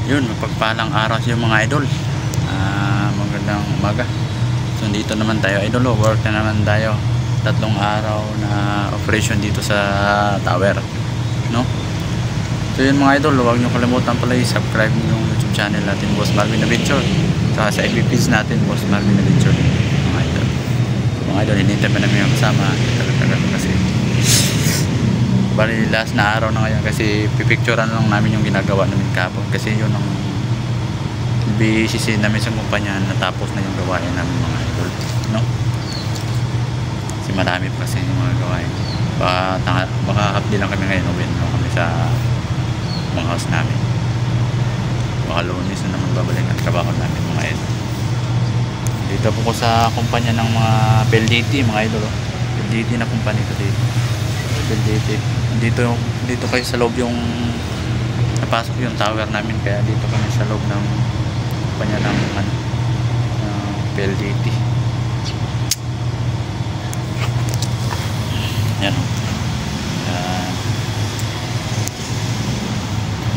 Yun, mapagpalang araw sa mga idol. Magandang umaga. So dito naman tayo idol, work na naman tayo. 3 araw na operation dito sa tower, no? So yun mga idol, huwag nyo kalimutan pala i-subscribe yung YouTube channel natin, Boss Marvin Adventure. Saka sa FB page natin, Boss Marvin Adventure, mga idol. So, mga idol, hinintay pa namin yung kasama tagal-tagal kasi bali last na araw na ngayon kasi pipicturean lang namin yung ginagawa namin kahapon kasi yun ang BCC namin sa kumpanya, natapos na yung gawain namin mga idol, no? Kasi marami pa kasi yung mga gawain. Baka update lang kami ngayon, no, kami sa mga house namin. Baka Lunes na naman babalik ang trabaho namin mga idol. Dito po ko sa kumpanya ng mga PLDT mga idol, oh. PLDT na kumpanya ito dito. PLDT. Dito kayo sa loob yung napasok yung tower namin, kaya dito kami sa loob ng kumpanya ng PLDT. Yan,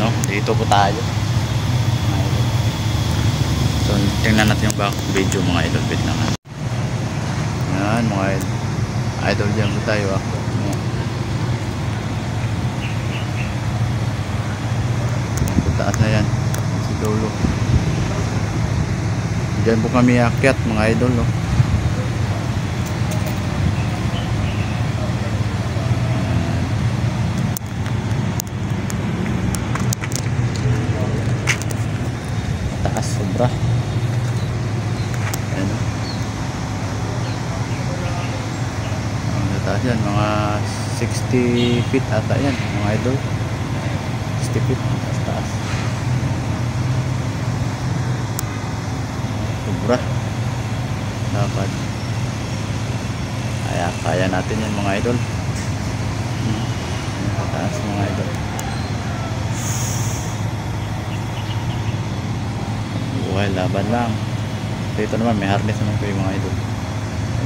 no, dito po tayo. So tingnan natin yung back video mga idol, bit lang. Yan mga idol, dyan po tayo ah. Taas na yan si dulo. Diyan po kami akyat mga idol, no? Taas sobra. Ayan, no? Ang taas yan, mga 60 feet ata yan mga idol. 60 feet taas. Sobra dapat kaya natin yan mga idol. Taas mga idol. Buhay laban lang. Dito naman may harness naman kayo mga idol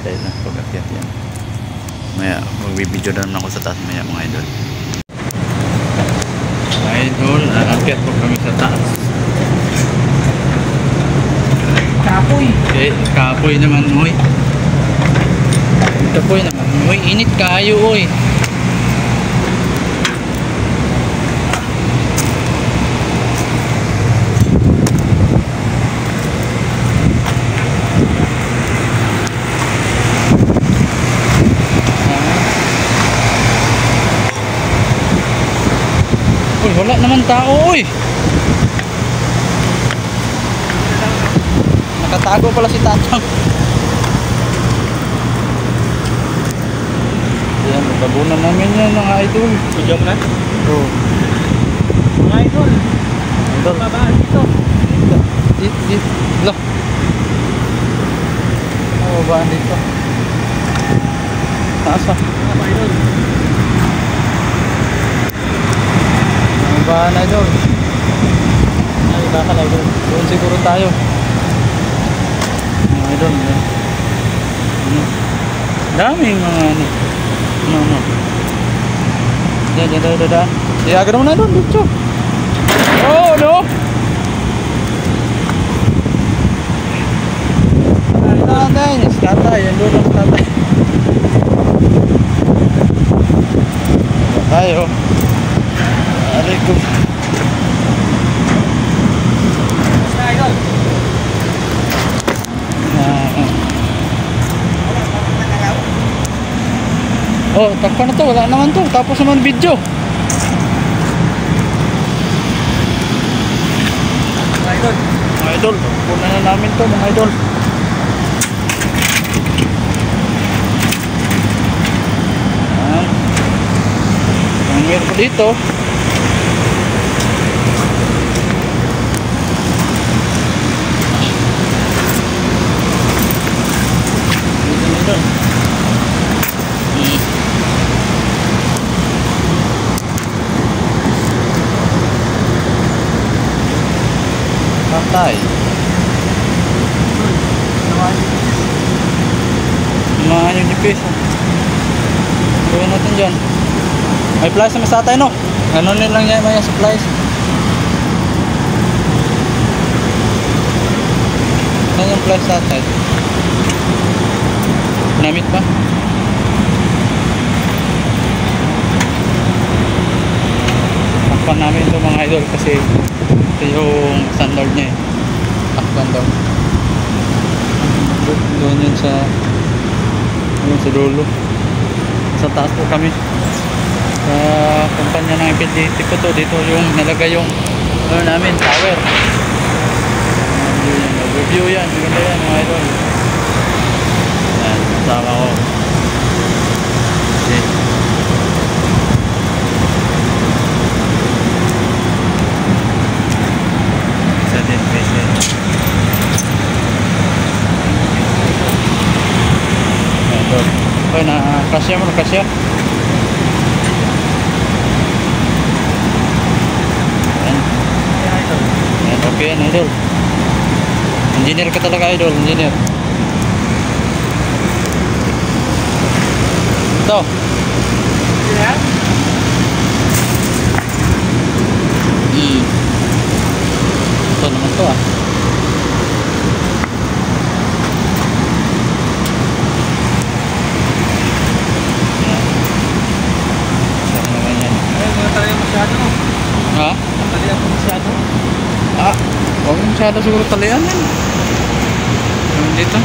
dahil na pag-akyat yan. Maya magbibideo na naman ako sa taas maya mga idol. Mga idol, akyat po kami sa taas. Kapoy. Kapoy naman, oy. Kapoy naman, oy. Init kayo, oy. Uy, wala naman tao, oy. Nakatago pala si Tatang. Ayan, tabunan namin yan mga idol. Video mo na? Oo. Mga idol. Idol. Babaan dito. Dito. Loh. Babaan dito. Taas ah. Mga idol. Babaan idol. Ay, baka na idol. Doon siguro tayo. Mga idol. Daming mga ano. Dadan. Agad mo na doon dito. Oh, no. Tatay, tatay, yan doon ang tatay. Tayo. Aray ko. Basta idol. Oh, takpan na to, wala naman to. Tapos naman video. Mga idol. Mga idol, punan na namin to mga idol. Ang meron ko dito. Dito. Patay. Mga yung nipis. Gawin natin dyan. May flies naman sa atin, no? Ano lang yan, may supplies. flash sa atin. Ginamit ba? Takpan namin ito mga idol kasi ito yung standard niya eh. Takpan daw. Doon yun sa dulo. Sa taas po kami. Sa kumpanya ng PLDT po to. Dito yung nalagay yung ano namin, tower. Review yan. Maganda yan mga idol. Yan, kasama ko. Okay. Isa din pwede. Idol. Okay, kasya mo, kasya. Okay yan idol. Engineer ka talaga idol, engineer. Ito. Ito naman to ah. Saan naman yan? Ay, mga talaga masyado. Ha? Talaga masyado. Ah, huwag mo masyado siguro talian yan. Dito.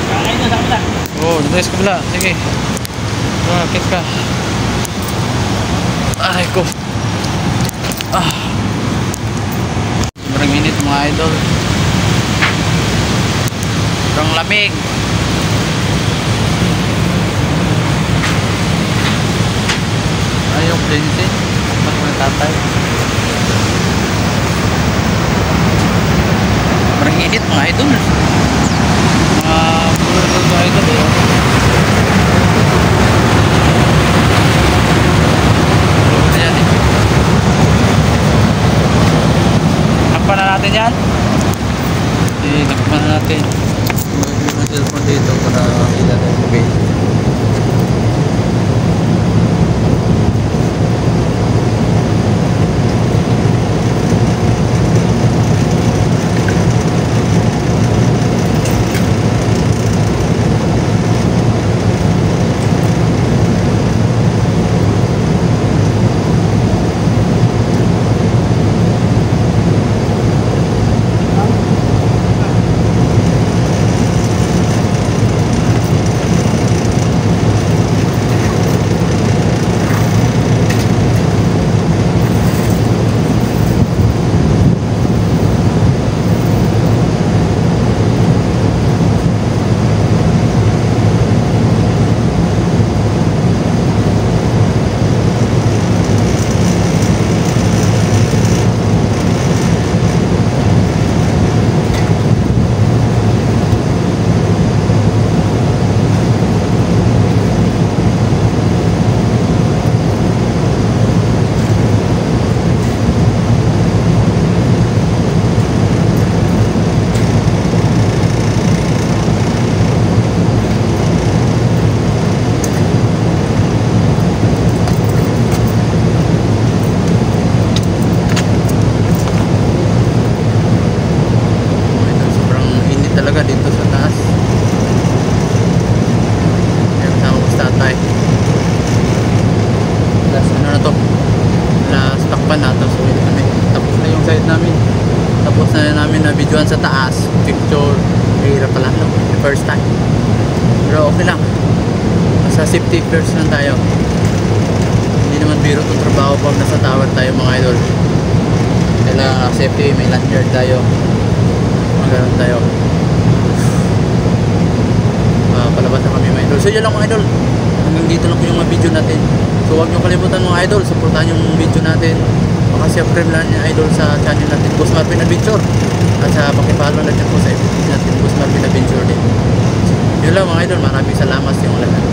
Kakain na lang lang. Oo, dito sa kabila. Sige. Bakit ka? Aray ko. Sobrang init mga idol. Sobrang lamig. Ayaw bensin. Bakit mga tatay? Sobrang init mga idol. Mga idol eh. Ayan eh. Takpan na natin yan. Takpan na natin. Mag-view ng cellphone dito para makita tayo. Okay. Videoan sa taas, picture, hirap pala no, first time, pero okay lang, sa safety first lang tayo, hindi naman biro itong trabaho pag nasa tower tayo mga idol, kailangan safety, may lanyard tayo, magkaroon tayo, palabas na kami mga idol. So yun lang mga idol, hanggang dito lang po yung mga video natin, so huwag nyo kalimutan mga idol, supportahan yung video natin, makasubscribe lang yung idol sa channel natin, Boss Marvin Adventure. At sa pakipalo natin po sa FB natin, Boss Marvin Adventure din. Yun lang mga idol, maraming salamat sa yung lahat.